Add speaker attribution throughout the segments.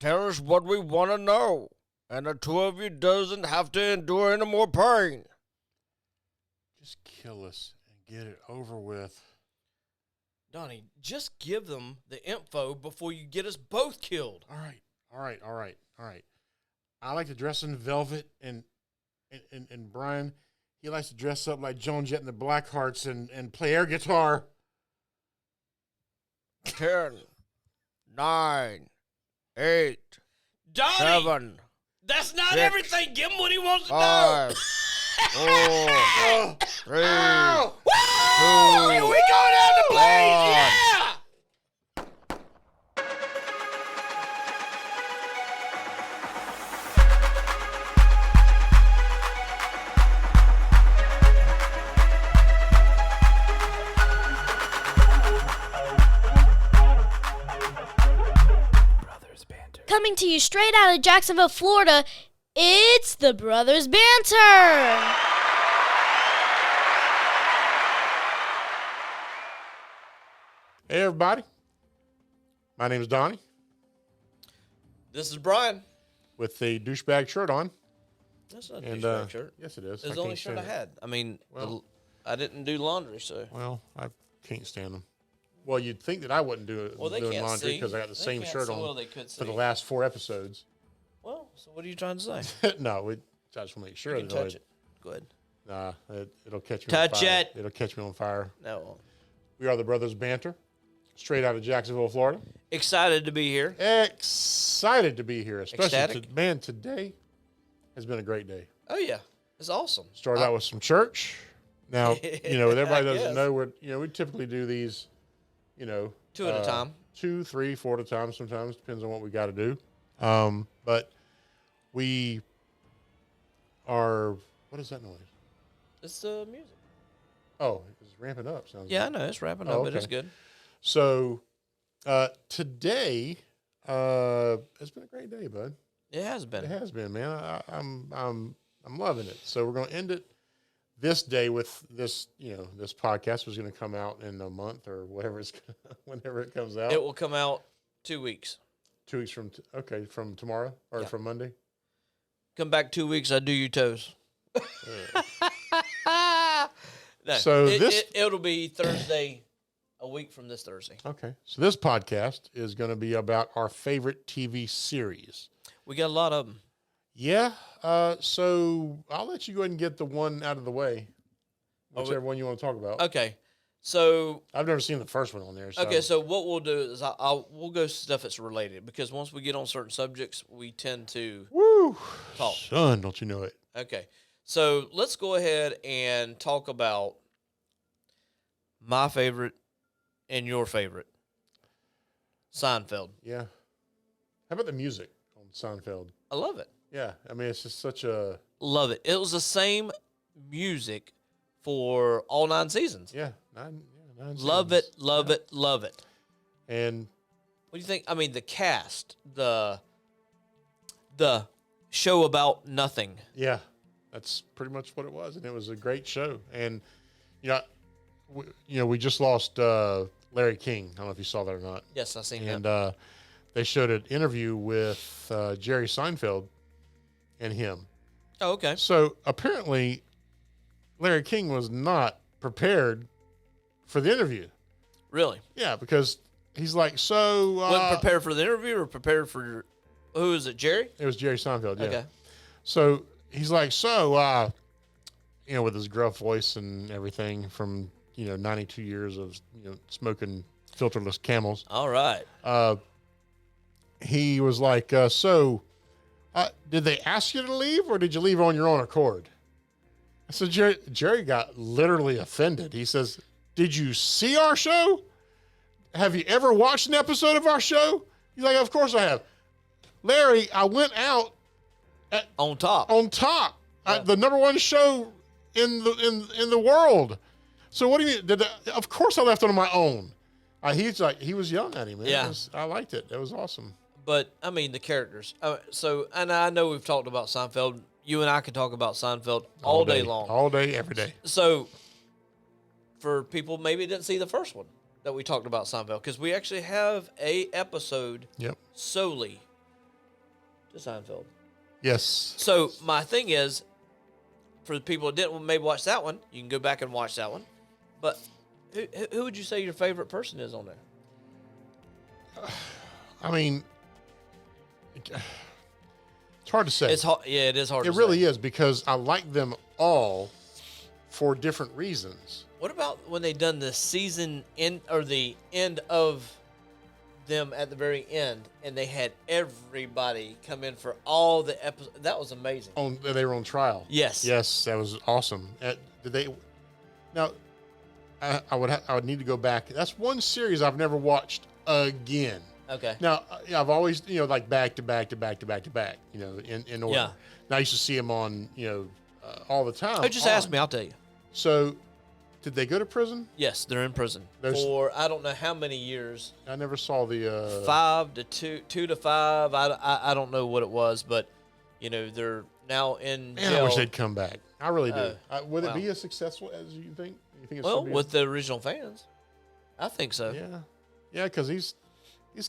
Speaker 1: Tell us what we want to know, and the two of you doesn't have to endure any more pain.
Speaker 2: Just kill us and get it over with.
Speaker 3: Donnie, just give them the info before you get us both killed.
Speaker 2: All right. I like to dress in velvet, and Brian, he likes to dress up like Joan Jett and the Blackhearts and play air guitar.
Speaker 1: 10, 9, 8,
Speaker 3: Donnie!
Speaker 1: 7,
Speaker 3: That's not
Speaker 1: 6,
Speaker 3: everything. Give him what he wants to know.
Speaker 1: 5, 4, 3,
Speaker 3: Woo! Here we go down the blaze. Yeah!
Speaker 4: Coming to you straight out of Jacksonville, Florida, it's the Brothers Banter.
Speaker 2: Hey, everybody. My name is Donnie
Speaker 3: This is Brian.
Speaker 2: with the douchebag shirt on.
Speaker 3: That's not a
Speaker 2: And,
Speaker 3: douchebag shirt.
Speaker 2: Yes, it is.
Speaker 3: It's the only shirt I had. I mean,
Speaker 2: Well-
Speaker 3: I didn't do laundry, so.
Speaker 2: Well, I can't stand them. Well, you'd think that I wouldn't do it
Speaker 3: Well, they
Speaker 2: doing
Speaker 3: can't
Speaker 2: laundry
Speaker 3: see.
Speaker 2: because I got the
Speaker 3: They
Speaker 2: same
Speaker 3: can't
Speaker 2: shirt
Speaker 3: see.
Speaker 2: on
Speaker 3: Well, they could
Speaker 2: for the
Speaker 3: see.
Speaker 2: last 4 episodes.
Speaker 3: Well, so what are you trying to say?
Speaker 2: No, I just want to make sure.
Speaker 3: You can touch it. Go ahead.
Speaker 2: Nah, it'll catch me
Speaker 3: Touch
Speaker 2: on fire.
Speaker 3: it.
Speaker 2: It'll catch me on fire.
Speaker 3: No.
Speaker 2: We are the Brothers Banter, straight out of Jacksonville, Florida.
Speaker 3: Excited to be here.
Speaker 2: Excited to be here, especially
Speaker 3: Ecstatic?
Speaker 2: man. Today has been a great day.
Speaker 3: Oh, yeah. It's awesome.
Speaker 2: Started out with some church. Now, everybody
Speaker 3: I
Speaker 2: doesn't
Speaker 3: guess.
Speaker 2: know we typically do these,
Speaker 3: 2 at a time.
Speaker 2: 2, 3, 4 at a time. Sometimes depends on what we got to do. But we are. What is that noise?
Speaker 3: It's the music.
Speaker 2: Oh, it's ramping up. Sounds.
Speaker 3: Yeah, I
Speaker 2: like.
Speaker 3: know. It's wrapping
Speaker 2: Oh,
Speaker 3: up, but it's
Speaker 2: okay.
Speaker 3: good.
Speaker 2: So, today, it's been a great day, bud.
Speaker 3: It has been.
Speaker 2: It has been, man. I'm loving it. So we're going to end it this day with this. This podcast was going to come out in a month or whatever whenever it comes out.
Speaker 3: It will come out 2 weeks.
Speaker 2: 2 weeks from from tomorrow or
Speaker 3: Yeah.
Speaker 2: from Monday.
Speaker 3: Come back 2 weeks, I do your toes. No,
Speaker 2: So
Speaker 3: it'll be Thursday, a week from this Thursday.
Speaker 2: Okay. So this podcast is going to be about our favorite TV series.
Speaker 3: We got a lot of them.
Speaker 2: Yeah. So I'll let you go ahead and get the one out of the way. Whichever one you want to talk about.
Speaker 3: Okay, so
Speaker 2: I've never seen the first one on there. So.
Speaker 3: okay, so what we'll do is we'll go stuff that's related because once we get on certain subjects, we tend to
Speaker 2: Woo!
Speaker 3: talk.
Speaker 2: Son, don't you know it?
Speaker 3: Okay, so let's go ahead and talk about my favorite and your favorite, Seinfeld.
Speaker 2: Yeah. How about the music on Seinfeld?
Speaker 3: I love it.
Speaker 2: Yeah. I mean, it's just such a.
Speaker 3: Love it. It was the same music for all 9 seasons.
Speaker 2: Yeah. Nine
Speaker 3: Love
Speaker 2: seasons.
Speaker 3: it, love it, love it.
Speaker 2: And
Speaker 3: What do you think? I mean, the cast, the show about nothing.
Speaker 2: yeah, that's pretty much what it was. And it was a great show. And, we just lost Larry King. I don't know if you saw that or not.
Speaker 3: Yes, I seen
Speaker 2: And
Speaker 3: that.
Speaker 2: they showed an interview with Jerry Seinfeld and him.
Speaker 3: Oh, okay.
Speaker 2: So apparently, Larry King was not prepared for the interview.
Speaker 3: Really?
Speaker 2: Yeah, because he's like, so.
Speaker 3: Wasn't prepared for the interview or prepared for who is it, Jerry?
Speaker 2: It was Jerry Seinfeld, yeah.
Speaker 3: Okay.
Speaker 2: So he's like, so, with his gruff voice and everything from, 92 years of, smoking filterless Camels.
Speaker 3: All right.
Speaker 2: He was like, did they ask you to leave or did you leave on your own accord? So Jerry got literally offended. He says, did you see our show? Have you ever watched an episode of our show? He's like, of course I have. Larry, I went out
Speaker 3: On top.
Speaker 2: on the number one show in the world. So what do you mean? Of course I left on my own. He was yelling at him.
Speaker 3: Yeah.
Speaker 2: I liked it. It was awesome.
Speaker 3: But, I mean, the characters. And I know we've talked about Seinfeld. You and I could talk about Seinfeld all day long.
Speaker 2: All day, every day.
Speaker 3: So, for people maybe didn't see the first one that we talked about Seinfeld, because we actually have a episode
Speaker 2: Yep.
Speaker 3: solely to Seinfeld.
Speaker 2: Yes.
Speaker 3: So my thing is, for the people that didn't maybe watch that one, you can go back and watch that one. But who would you say your favorite person is on there?
Speaker 2: I mean, it's hard to say.
Speaker 3: It's hard. Yeah, it is hard.
Speaker 2: It
Speaker 3: to
Speaker 2: really
Speaker 3: say.
Speaker 2: is, because I like them all for different reasons.
Speaker 3: What about when they done the season end or the end of them at the very end, and they had everybody come in for all the episodes? That was amazing.
Speaker 2: They were on trial.
Speaker 3: Yes.
Speaker 2: Yes, that was awesome. Did they? Now, I would need to go back. That's one series I've never watched again.
Speaker 3: Okay.
Speaker 2: Now, I've always, like back to back to back to back to back, in order.
Speaker 3: Yeah.
Speaker 2: And I used to see them on, all the time.
Speaker 3: Oh, just ask me. I'll tell you.
Speaker 2: So, did they go to prison?
Speaker 3: Yes, they're in prison for I don't know how many years.
Speaker 2: I never saw the
Speaker 3: 5 to 2 to 5. I don't know what it was, but they're now in
Speaker 2: Man,
Speaker 3: jail.
Speaker 2: I wish they'd come back. I really do. Would
Speaker 3: wow.
Speaker 2: it be as successful as you think? You think
Speaker 3: Well, with the original fans, I think so.
Speaker 2: Yeah, because these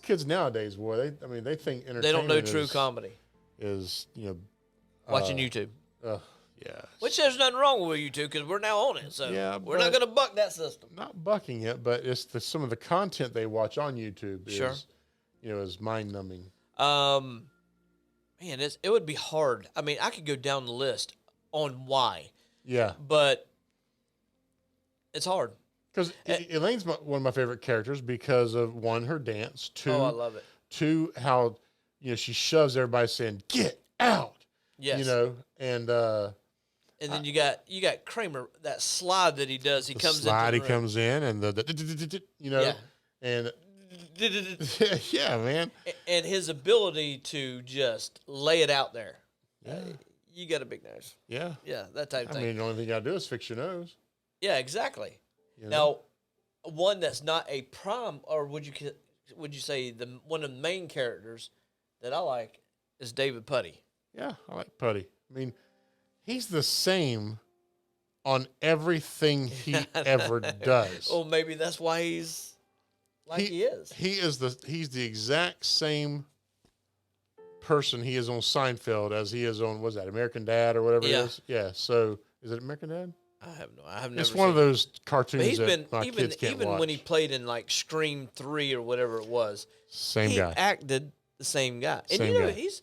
Speaker 2: kids nowadays, boy, they think entertainment.
Speaker 3: They don't know true comedy.
Speaker 2: Is
Speaker 3: Watching YouTube.
Speaker 2: Yeah.
Speaker 3: Which there's nothing wrong with YouTube because we're now on it. So we're not going to buck that system.
Speaker 2: Not bucking it, but it's some of the content they watch on YouTube
Speaker 3: Sure.
Speaker 2: is, is mind numbing.
Speaker 3: Man, it would be hard. I mean, I could go down the list on why,
Speaker 2: Yeah.
Speaker 3: but it's hard.
Speaker 2: Because Elaine's one of my favorite characters because of, one, her dance. Two,
Speaker 3: I love it.
Speaker 2: Two, how she shoves everybody saying, "Get out."
Speaker 3: Yes.
Speaker 2: And
Speaker 3: then you got Kramer, that slide that he does. He comes
Speaker 2: slide,
Speaker 3: into the room.
Speaker 2: comes in, and
Speaker 3: Yeah.
Speaker 2: and yeah, man.
Speaker 3: And his ability to just lay it out there.
Speaker 2: Yeah.
Speaker 3: You got a big nose.
Speaker 2: Yeah.
Speaker 3: Yeah, that type of
Speaker 2: I
Speaker 3: thing.
Speaker 2: mean, the only thing you gotta do is fix your nose.
Speaker 3: Yeah, exactly.
Speaker 2: You know?
Speaker 3: Now, one that's not a prom, or would you say one of the main characters that I like is David Putty.
Speaker 2: Yeah, I like Putty. I mean, he's the same on everything he ever does.
Speaker 3: Well, maybe that's why he's like he is.
Speaker 2: He's the exact same person he is on Seinfeld as he is on, what's that, American Dad or whatever
Speaker 3: Yeah.
Speaker 2: it is? Yeah. So is it American Dad?
Speaker 3: I have never.
Speaker 2: It's one of those cartoons
Speaker 3: But he's
Speaker 2: that
Speaker 3: been
Speaker 2: my kids can't
Speaker 3: even
Speaker 2: watch.
Speaker 3: when he played in like Scream 3 or whatever it was.
Speaker 2: Same
Speaker 3: he
Speaker 2: guy.
Speaker 3: acted the same guy, and
Speaker 2: Same guy.
Speaker 3: he's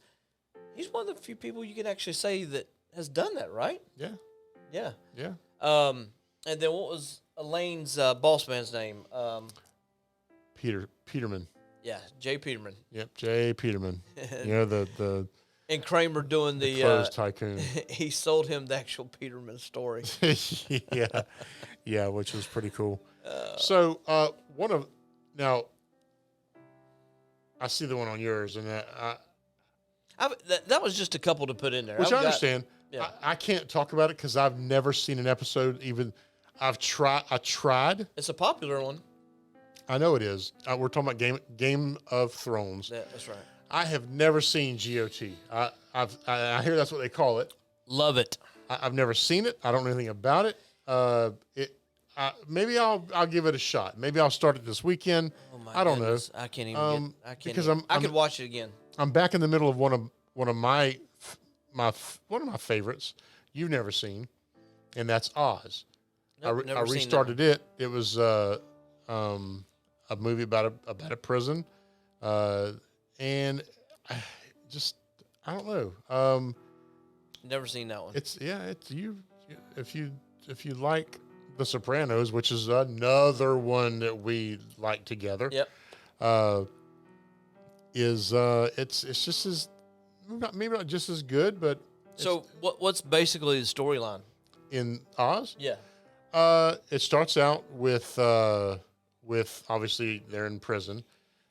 Speaker 3: one of the few people you can actually say that has done that, right?
Speaker 2: Yeah.
Speaker 3: Yeah.
Speaker 2: Yeah.
Speaker 3: And then what was Elaine's boss man's name?
Speaker 2: Peterman.
Speaker 3: Yeah, Jay Peterman.
Speaker 2: Yep. Jay Peterman. The
Speaker 3: And Kramer doing the
Speaker 2: clothes tycoon.
Speaker 3: he sold him the actual Peterman story.
Speaker 2: Yeah. Yeah, which was pretty cool. So now I see the one on yours, and
Speaker 3: that was just a couple to put in there.
Speaker 2: which I understand.
Speaker 3: yeah.
Speaker 2: I can't talk about it because I've never seen an episode. Even I tried.
Speaker 3: It's a popular one.
Speaker 2: I know it is. We're talking about Game of Thrones.
Speaker 3: Yeah, that's right.
Speaker 2: I have never seen GOT. I hear that's what they call it.
Speaker 3: Love it.
Speaker 2: I've never seen it. I don't know anything about it. Maybe I'll give it a shot. Maybe I'll start it this weekend.
Speaker 3: Oh my
Speaker 2: I don't
Speaker 3: goodness.
Speaker 2: know.
Speaker 3: I can't even. I can't.
Speaker 2: because
Speaker 3: Even, I
Speaker 2: I'm-
Speaker 3: could watch it again.
Speaker 2: I'm back in the middle of one of my favorites you've never seen, and that's Oz.
Speaker 3: Nope,
Speaker 2: I
Speaker 3: never seen that
Speaker 2: restarted it. It was a movie about a prison, and I don't know.
Speaker 3: Never seen that one.
Speaker 2: It's you. If you like The Sopranos, which is another one that we like together.
Speaker 3: Yep.
Speaker 2: It's just as maybe not just as good, but
Speaker 3: So what's basically the storyline?
Speaker 2: in Oz,
Speaker 3: Yeah.
Speaker 2: it starts out with obviously they're in prison,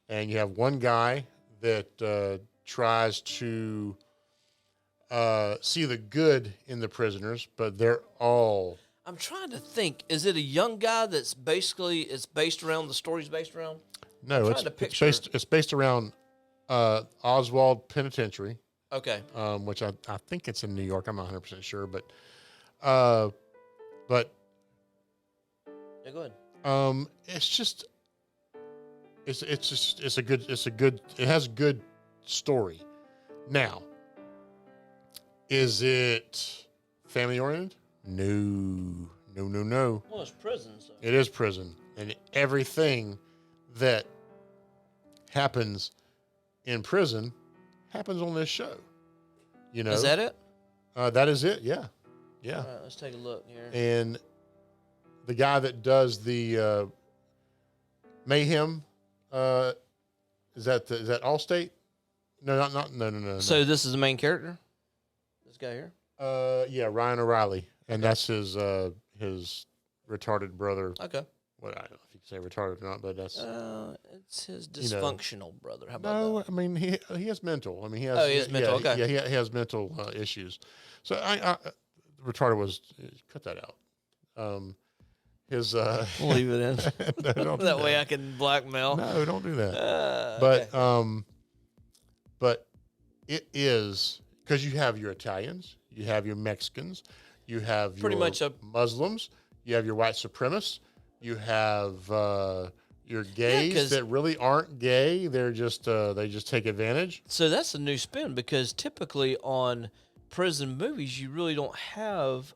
Speaker 2: and you have one guy that tries to see the good in the prisoners, but they're all
Speaker 3: I'm trying to think. Is it a young guy that's basically the story's based around?
Speaker 2: no.
Speaker 3: trying to picture-
Speaker 2: It's based around Oswald Penitentiary.
Speaker 3: Okay.
Speaker 2: Which I think it's in New York. I'm not 100% sure, but
Speaker 3: Yeah, go ahead.
Speaker 2: it's a good it has good story. Now, Is it family oriented? No. No.
Speaker 3: Well, it's prison, so.
Speaker 2: It is prison. And everything that happens in prison happens on this show. You know?
Speaker 3: Is that it?
Speaker 2: That is it, yeah. Yeah.
Speaker 3: All right, let's take a look here.
Speaker 2: And the guy that does the Mayhem, is that Allstate? No, no.
Speaker 3: So this is the main character? This guy here?
Speaker 2: Yeah, Ryan O'Reilly. And that's his retarded brother.
Speaker 3: Okay.
Speaker 2: What, I don't know if you can say retarded or not, but that's
Speaker 3: It's his dysfunctional brother. How about
Speaker 2: no.
Speaker 3: that?
Speaker 2: I mean, he has mental. I mean, he has.
Speaker 3: Oh, he has mental,
Speaker 2: Yeah,
Speaker 3: okay.
Speaker 2: yeah, he has mental issues. So I retarded was cut that out. His
Speaker 3: We'll leave it in.
Speaker 2: no, don't do
Speaker 3: That way I can blackmail.
Speaker 2: No, don't do that.
Speaker 3: Okay.
Speaker 2: But it is because you have your Italians, you have your Mexicans, you have
Speaker 3: Pretty
Speaker 2: your
Speaker 3: much
Speaker 2: Muslims, you have your white supremacists, you have your gays
Speaker 3: 'cause-
Speaker 2: that really aren't gay. They're just they just take advantage.
Speaker 3: So that's a new spin because typically on prison movies, you really don't have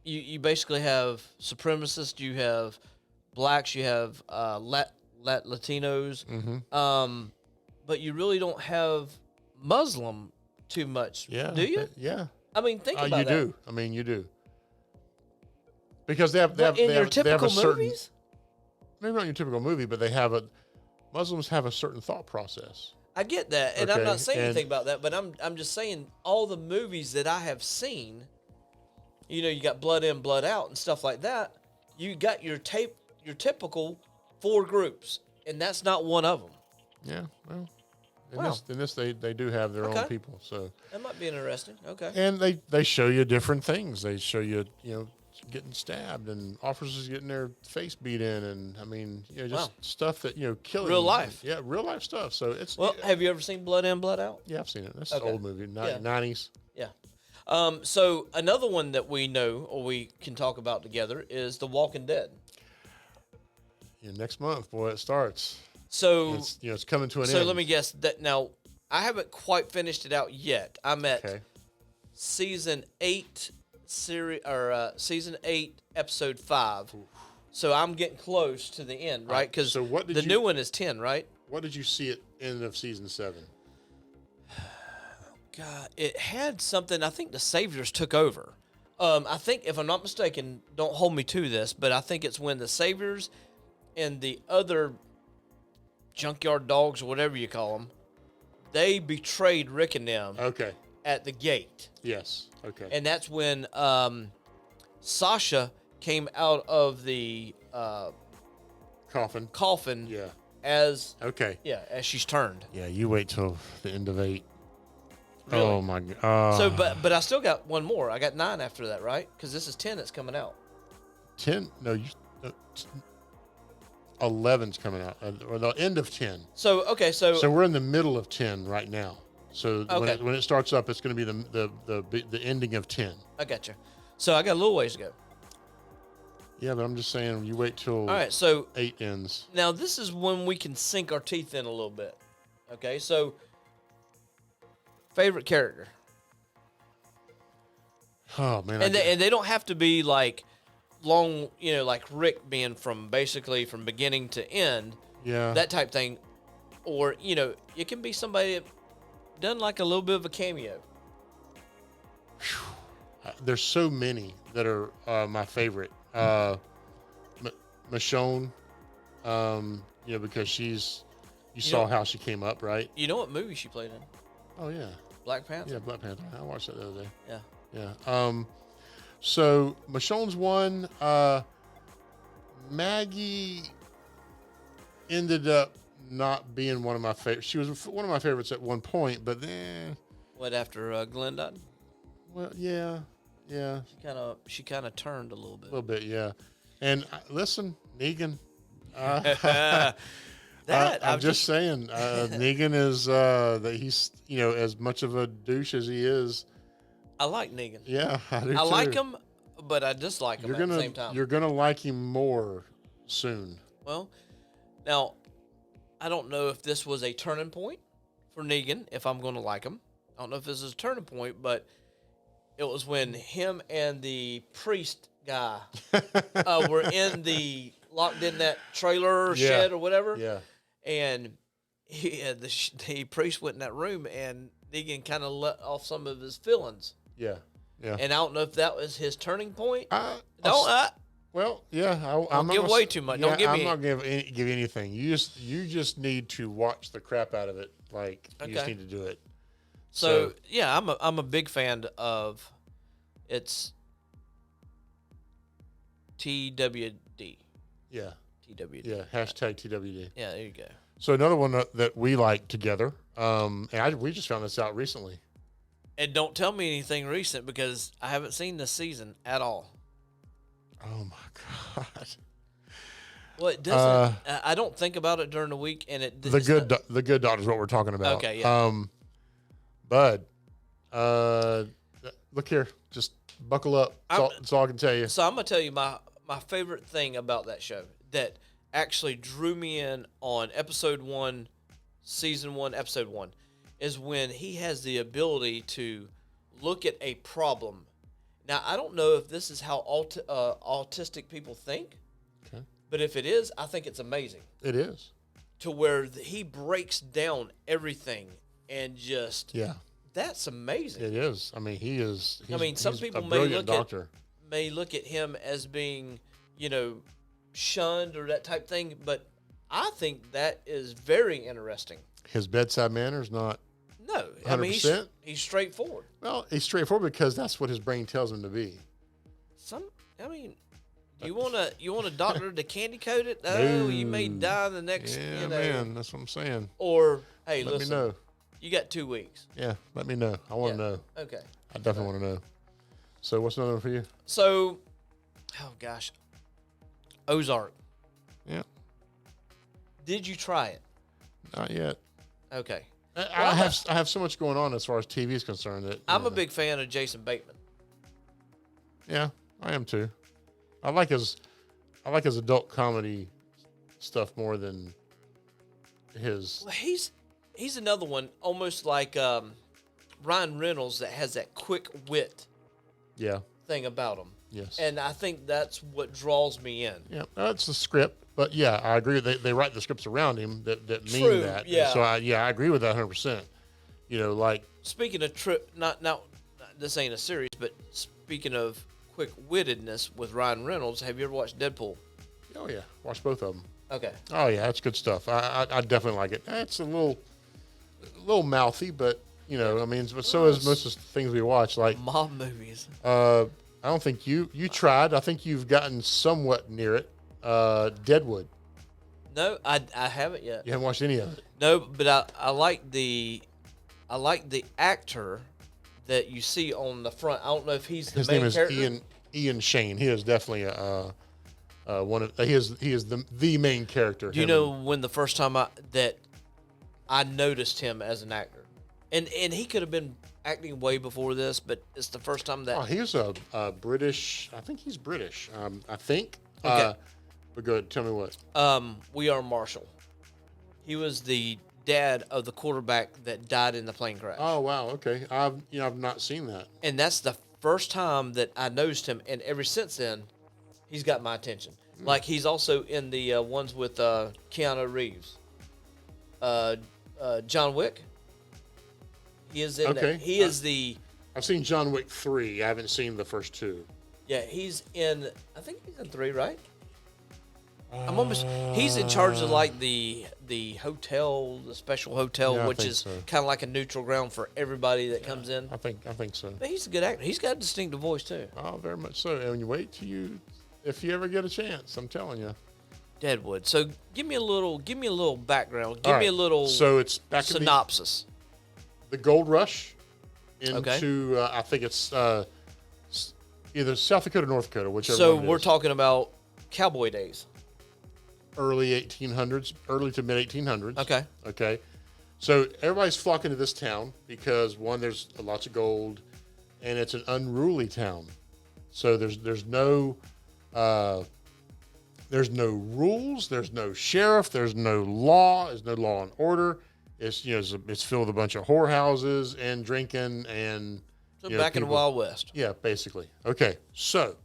Speaker 3: you basically have supremacists, you have blacks, you have Latinos, but you really don't have Muslim too much.
Speaker 2: Yeah,
Speaker 3: Do you?
Speaker 2: Yeah,
Speaker 3: I mean, think about
Speaker 2: you
Speaker 3: that.
Speaker 2: do. I mean, you do. Because they have
Speaker 3: But in
Speaker 2: they
Speaker 3: your
Speaker 2: have, they have
Speaker 3: typical
Speaker 2: a certain,
Speaker 3: movies,
Speaker 2: maybe not your typical movie, but they have Muslims have a certain thought process.
Speaker 3: I get that, and I'm
Speaker 2: Okay,
Speaker 3: not saying
Speaker 2: and-
Speaker 3: anything about that, but I'm just saying all the movies that I have seen, you know, you got blood in, blood out, and stuff like that. You got your typical 4 groups, and that's not one of them.
Speaker 2: Yeah, well,
Speaker 3: Wow.
Speaker 2: in this they do have their
Speaker 3: Okay.
Speaker 2: own people. So
Speaker 3: That might be interesting. Okay.
Speaker 2: and they show you different things. They show you getting stabbed and officers getting their face beat in, and I mean just
Speaker 3: Wow.
Speaker 2: stuff that killing
Speaker 3: Real life.
Speaker 2: Yeah, real life stuff. So it's
Speaker 3: Well, have you ever seen Blood In, Blood Out?
Speaker 2: yeah, I've seen it. That's
Speaker 3: Okay.
Speaker 2: an old movie,
Speaker 3: Yeah.
Speaker 2: 90s.
Speaker 3: Yeah. So another one that we know or we can talk about together is The Walking Dead.
Speaker 2: Yeah, next month, boy, it starts.
Speaker 3: So
Speaker 2: It's coming to an end.
Speaker 3: so let me guess that now. I haven't quite finished it out yet. I'm at
Speaker 2: Okay.
Speaker 3: season 8 season 8 episode 5. So I'm getting close to the end, right? Because
Speaker 2: so what did
Speaker 3: the
Speaker 2: you-
Speaker 3: new one is 10, right?
Speaker 2: What did you see at end of season 7?
Speaker 3: God, it had something. I think the Saviors took over. I think, if I'm not mistaken, don't hold me to this, but I think it's when the Saviors and the other junkyard dogs or whatever you call them, they betrayed Rick and them
Speaker 2: Okay.
Speaker 3: at the gate.
Speaker 2: Yes. Okay.
Speaker 3: And that's when Sasha came out of the coffin
Speaker 2: Yeah.
Speaker 3: as
Speaker 2: Okay.
Speaker 3: as she's turned.
Speaker 2: Yeah. You wait till the end of 8.
Speaker 3: Really?
Speaker 2: Oh my God.
Speaker 3: So, but I still got one more. I got 9 after that, right? Because this is 10 that's coming out.
Speaker 2: 10. No, 11's coming out, or the end of 10.
Speaker 3: So okay,
Speaker 2: So we're in the middle of 10 right now. So
Speaker 3: Okay.
Speaker 2: when it starts up, it's going to be the ending of 10.
Speaker 3: I got you. So I got a little ways to go.
Speaker 2: Yeah, but I'm just saying, you wait till
Speaker 3: All right. So
Speaker 2: 8 ends.
Speaker 3: now this is when we can sink our teeth in a little bit. Okay. So favorite character,
Speaker 2: Oh man.
Speaker 3: and they don't have to be like long, like Rick being from beginning to end,
Speaker 2: yeah.
Speaker 3: that type thing, or it can be somebody that done like a little bit of a cameo.
Speaker 2: There's so many that are my favorite. Michonne, because you saw how she came up, right?
Speaker 3: You know what movie she played in?
Speaker 2: Oh yeah,
Speaker 3: Black Panther.
Speaker 2: yeah, Black Panther. I watched that the other day.
Speaker 3: Yeah.
Speaker 2: Yeah. So Michonne's one. Maggie ended up not being one of my favorites. She was one of my favorites at one point, but then,
Speaker 3: What, after Glenn died?
Speaker 2: well, yeah,
Speaker 3: She kind of turned a little
Speaker 2: a
Speaker 3: bit.
Speaker 2: little bit, yeah. And listen, Negan. I'm just saying, Negan is that he's as much of a douche as he is.
Speaker 3: I like Negan.
Speaker 2: Yeah, I do
Speaker 3: I
Speaker 2: too.
Speaker 3: like him, but I dislike him at the same time.
Speaker 2: You're gonna like him more soon.
Speaker 3: Well, now I don't know if this was a turning point for Negan if I'm going to like him. I don't know if this is a turning point, but it was when him and the priest guy were locked in that trailer or shed or whatever.
Speaker 2: Yeah.
Speaker 3: And the priest went in that room, and Negan kind of let off some of his feelings.
Speaker 2: Yeah. Yeah.
Speaker 3: And I don't know if that was his turning point.
Speaker 2: Well, yeah. I'm
Speaker 3: Don't give
Speaker 2: not
Speaker 3: way
Speaker 2: gonna,
Speaker 3: too much.
Speaker 2: Yeah,
Speaker 3: Don't give
Speaker 2: I'm
Speaker 3: me.
Speaker 2: not give anything. You just need to watch the crap out of it. Like you just
Speaker 3: Okay.
Speaker 2: need to do it.
Speaker 3: So yeah, I'm a big fan of. It's TWD.
Speaker 2: Yeah.
Speaker 3: TWD.
Speaker 2: Yeah. Hashtag TWD.
Speaker 3: Yeah, there you go.
Speaker 2: So another one that we like together. We just found this out recently.
Speaker 3: And don't tell me anything recent because I haven't seen this season at all.
Speaker 2: Oh my God.
Speaker 3: Well, it doesn't. I don't think about it during the week, and
Speaker 2: The good doctor is what we're talking about.
Speaker 3: Okay, yeah.
Speaker 2: Bud, look here, just buckle up. That's all I can tell you.
Speaker 3: So I'm gonna tell you my favorite thing about that show that actually drew me in on episode 1, season 1, episode 1, is when he has the ability to look at a problem. Now I don't know if this is how autistic people think,
Speaker 2: Okay.
Speaker 3: but if it is, I think it's amazing.
Speaker 2: It is.
Speaker 3: To where he breaks down everything and just that's amazing.
Speaker 2: It is. I mean,
Speaker 3: Some
Speaker 2: he's
Speaker 3: people
Speaker 2: a
Speaker 3: may
Speaker 2: brilliant
Speaker 3: look
Speaker 2: doctor.
Speaker 3: at him as being, shunned or that type thing, but I think that is very interesting.
Speaker 2: His bedside manner is not.
Speaker 3: No, I mean
Speaker 2: 100%?
Speaker 3: he's straightforward.
Speaker 2: Well, he's straightforward because that's what his brain tells him to be.
Speaker 3: You want a doctor to candy coat it?
Speaker 2: No.
Speaker 3: Oh, you may die the next.
Speaker 2: Yeah, man, that's what I'm saying.
Speaker 3: Or hey,
Speaker 2: Let
Speaker 3: listen,
Speaker 2: me know.
Speaker 3: you got 2 weeks.
Speaker 2: Yeah, let me know. I want to
Speaker 3: Yeah.
Speaker 2: know.
Speaker 3: Okay.
Speaker 2: I definitely want to know. So, what's another one for you?
Speaker 3: So, oh gosh, Ozark.
Speaker 2: Yeah,
Speaker 3: Did you try it?
Speaker 2: not yet.
Speaker 3: Okay.
Speaker 2: I have so much going on as far as TV is concerned that
Speaker 3: I'm a big fan of Jason Bateman.
Speaker 2: Yeah, I am too. I like his adult comedy stuff more than his.
Speaker 3: Well, he's another one, almost like Ryan Reynolds, that has that quick wit
Speaker 2: Yeah.
Speaker 3: thing about him.
Speaker 2: Yes.
Speaker 3: And I think that's what draws me in.
Speaker 2: Yeah, that's the script, but yeah, I agree. They write the scripts around him that mean
Speaker 3: True,
Speaker 2: that. And
Speaker 3: yeah.
Speaker 2: so I agree with that 100%. Like
Speaker 3: Speaking of not this ain't a series, but speaking of quick wittedness with Ryan Reynolds, have you ever watched Deadpool?
Speaker 2: oh yeah, watch both of them.
Speaker 3: Okay.
Speaker 2: Oh yeah, that's good stuff. I definitely like it. It's a little mouthy, but I mean, but so is most of the things we watch. Like
Speaker 3: Mob movies.
Speaker 2: I don't think you tried. I think you've gotten somewhat near it. Deadwood.
Speaker 3: No, I haven't yet.
Speaker 2: You haven't watched any of it.
Speaker 3: No, but I like the actor that you see on the front. I don't know if he's the
Speaker 2: His
Speaker 3: main
Speaker 2: name is
Speaker 3: character.
Speaker 2: Ian Shane. He is definitely he is the main character.
Speaker 3: Do you
Speaker 2: Him
Speaker 3: know
Speaker 2: and-
Speaker 3: when the first time I noticed him as an actor, and he could have been acting way before this, but it's the first time that.
Speaker 2: Oh, he's a British. I think he's British. I think.
Speaker 3: Okay.
Speaker 2: But go ahead. Tell me what.
Speaker 3: We Are Marshall. He was the dad of the quarterback that died in the plane crash.
Speaker 2: Oh wow. Okay. I've not seen that.
Speaker 3: And that's the first time that I noticed him, and ever since then, he's got my attention. Like he's also in the ones with Keanu Reeves, John Wick. He is in
Speaker 2: Okay.
Speaker 3: that. He is the
Speaker 2: I've seen John Wick 3. I haven't seen the first 2.
Speaker 3: yeah. He's in. I think he's in 3, right? I'm almost. He's in charge of like the hotel, the special hotel,
Speaker 2: Yeah, I
Speaker 3: which
Speaker 2: think
Speaker 3: is
Speaker 2: so.
Speaker 3: kind of like a neutral ground for everybody that comes in.
Speaker 2: I think so.
Speaker 3: But he's a good actor. He's got a distinctive voice too.
Speaker 2: Oh, very much so. And you wait till if you ever get a chance. I'm telling you.
Speaker 3: Deadwood. So give me a little background. Give
Speaker 2: All
Speaker 3: me a
Speaker 2: right.
Speaker 3: little
Speaker 2: So it's back in
Speaker 3: synopsis.
Speaker 2: the Gold Rush into
Speaker 3: Okay.
Speaker 2: I think it's either South Dakota or North Dakota, whichever
Speaker 3: So
Speaker 2: one it
Speaker 3: we're
Speaker 2: is.
Speaker 3: talking about cowboy days.
Speaker 2: early 1800s, early to mid 1800s.
Speaker 3: Okay.
Speaker 2: Okay. So everybody's flocking to this town because one, there's lots of gold, and it's an unruly town. So there's no rules, there's no sheriff, there's no law and order. It's it's filled with a bunch of whorehouses and drinking and
Speaker 3: So back in the Wild West.
Speaker 2: Yeah, basically. Okay, so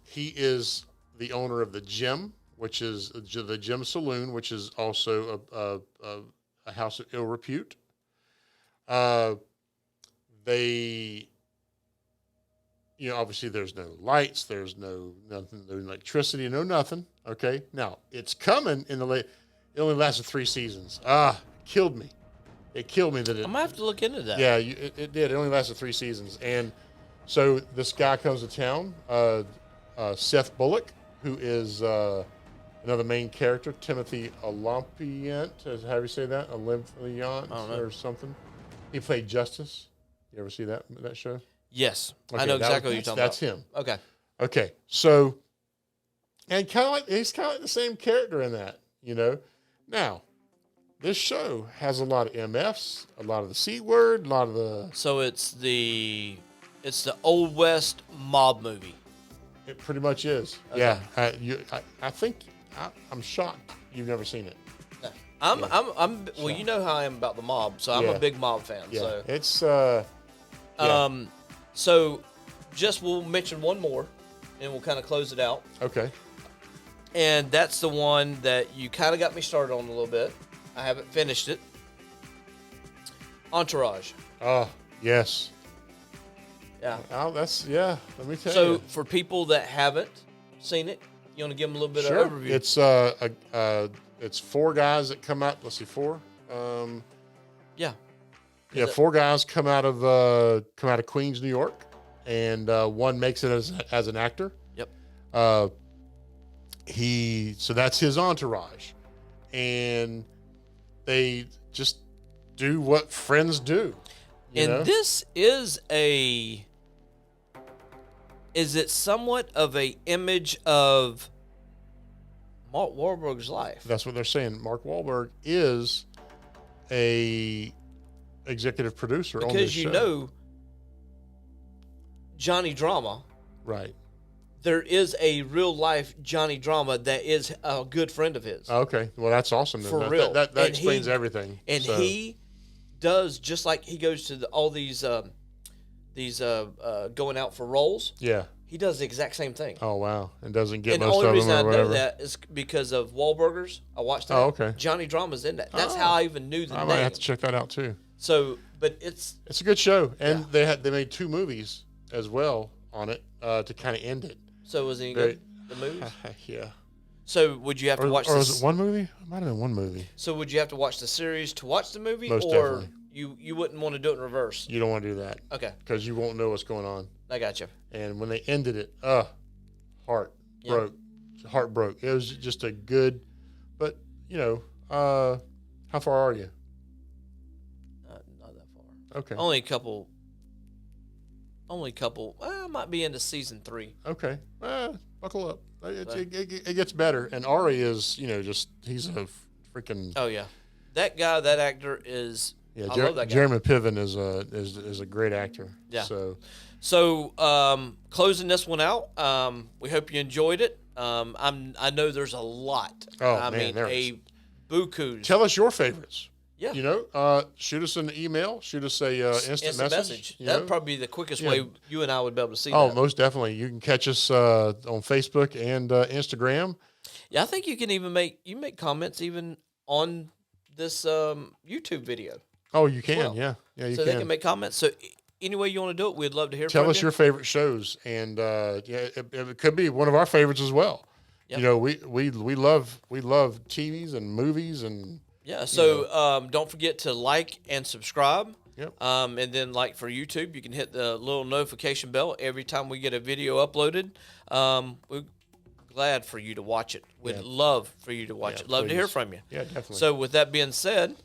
Speaker 2: he is the owner of the Gym, which is the Gym Saloon, which is also a house of ill repute. They, obviously there's no lights, there's no nothing, no electricity, no nothing. Okay, now it's coming in the late. It only lasted 3 seasons. Killed me. It killed me that it.
Speaker 3: I'm gonna have to look into that.
Speaker 2: Yeah, it did. It only lasted 3 seasons, and so this guy comes to town, Seth Bullock, who is another main character, Timothy Olympiant. How do you say that? Olympiant or something. He played Justice. You ever see that show?
Speaker 3: Yes,
Speaker 2: Okay,
Speaker 3: I know exactly what you're talking
Speaker 2: that's
Speaker 3: about.
Speaker 2: That's him.
Speaker 3: Okay.
Speaker 2: Okay, so and he's kind of like the same character in that, Now, this show has a lot of MFs, a lot of the C word, a lot of the.
Speaker 3: So it's the Old West mob movie.
Speaker 2: It pretty much is.
Speaker 3: Okay.
Speaker 2: Yeah, I think I'm shocked you've never seen it.
Speaker 3: I'm well, you know how I am about the mob, so I'm a big mob fan.
Speaker 2: Yeah,
Speaker 3: So
Speaker 2: it's
Speaker 3: so just we'll mention one more, and we'll kind of close it out.
Speaker 2: okay.
Speaker 3: And that's the one that you kind of got me started on a little bit. I haven't finished it. Entourage.
Speaker 2: Oh, yes.
Speaker 3: Yeah.
Speaker 2: Oh, let me tell
Speaker 3: So
Speaker 2: you.
Speaker 3: for people that haven't seen it, you want to give them a little bit
Speaker 2: Sure.
Speaker 3: of overview?
Speaker 2: It's 4 guys that come out. Let's see, 4.
Speaker 3: Yeah.
Speaker 2: Yeah, 4 guys come out of Queens, New York, and one makes it as an actor.
Speaker 3: Yep.
Speaker 2: So that's his entourage, and they just do what friends do.
Speaker 3: This is it somewhat of a image of Mark Wahlberg's life?
Speaker 2: That's what they're saying. Mark Wahlberg is a executive producer on this
Speaker 3: Because
Speaker 2: show.
Speaker 3: Johnny Drama.
Speaker 2: Right.
Speaker 3: There is a real life Johnny Drama that is a good friend of his.
Speaker 2: Okay. Well, that's awesome.
Speaker 3: For
Speaker 2: that,
Speaker 3: real.
Speaker 2: That
Speaker 3: And
Speaker 2: explains
Speaker 3: he-
Speaker 2: everything.
Speaker 3: And
Speaker 2: So,
Speaker 3: he does, just like he goes to all these going out for roles.
Speaker 2: Yeah.
Speaker 3: He does the exact same thing.
Speaker 2: Oh, wow. And doesn't get
Speaker 3: And the
Speaker 2: most
Speaker 3: only
Speaker 2: of
Speaker 3: reason
Speaker 2: them
Speaker 3: I
Speaker 2: or
Speaker 3: know
Speaker 2: whatever.
Speaker 3: that is because of Wahlburgers. I watched that.
Speaker 2: Oh, okay.
Speaker 3: Johnny Drama's in that. That's
Speaker 2: Oh.
Speaker 3: how I even knew the
Speaker 2: I
Speaker 3: name.
Speaker 2: might have to check that out too.
Speaker 3: So, but it's
Speaker 2: It's a good show, and
Speaker 3: Yeah.
Speaker 2: they made 2 movies as well on it to kind of end it.
Speaker 3: so was he
Speaker 2: Very-
Speaker 3: good? The movies.
Speaker 2: Yeah.
Speaker 3: So would you have to watch
Speaker 2: Or
Speaker 3: this?
Speaker 2: was it 1 movie? It might have been 1 movie.
Speaker 3: So would you have to watch the series to watch the movie,
Speaker 2: Most
Speaker 3: or
Speaker 2: definitely.
Speaker 3: you wouldn't want to do it in reverse?
Speaker 2: You don't want to do that
Speaker 3: Okay,
Speaker 2: because you won't know what's going on.
Speaker 3: I got you.
Speaker 2: And when they ended it, heart
Speaker 3: Yeah.
Speaker 2: broke. Heart broke. It was just a good, but how far are you?
Speaker 3: Not that far.
Speaker 2: Okay.
Speaker 3: Only a couple. I might be into season 3.
Speaker 2: Okay. Buckle up. It gets better. And Ari is, he's a freaking.
Speaker 3: Oh yeah, that guy, that actor is.
Speaker 2: Yeah,
Speaker 3: I love that guy.
Speaker 2: Jeremy Piven is a great actor.
Speaker 3: Yeah.
Speaker 2: So
Speaker 3: Closing this one out. We hope you enjoyed it. I know there's a lot.
Speaker 2: Oh,
Speaker 3: I
Speaker 2: man,
Speaker 3: mean,
Speaker 2: there
Speaker 3: a
Speaker 2: is.
Speaker 3: buku.
Speaker 2: tell us your favorites.
Speaker 3: Yeah.
Speaker 2: Shoot us an email. Shoot us a instant message.
Speaker 3: That'd probably be the quickest way you and I would be able to see
Speaker 2: Oh,
Speaker 3: that.
Speaker 2: most definitely. You can catch us on Facebook and Instagram.
Speaker 3: Yeah, I think you can even make comments even on this YouTube video.
Speaker 2: Oh, you can.
Speaker 3: well.
Speaker 2: Yeah, you
Speaker 3: So
Speaker 2: can.
Speaker 3: they can make comments. So any way you want to do it, we'd love to hear
Speaker 2: Tell
Speaker 3: from
Speaker 2: us
Speaker 3: you.
Speaker 2: your favorite shows, and it could be one of our favorites as well.
Speaker 3: Yep.
Speaker 2: We love TVs and movies and.
Speaker 3: Yeah, so don't forget to like and subscribe.
Speaker 2: Yep.
Speaker 3: And then, like for YouTube, you can hit the little notification bell every time we get a video uploaded. We're glad for you to watch it. We'd love for you to watch it. Love to hear
Speaker 2: please.
Speaker 3: from you.
Speaker 2: Yeah, definitely.
Speaker 3: So, with that being said,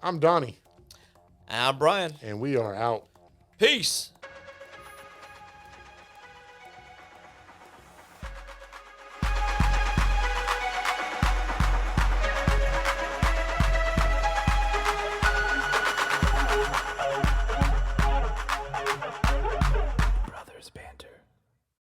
Speaker 2: I'm Donnie,
Speaker 3: I'm Brian.
Speaker 2: and we are out.
Speaker 3: Peace.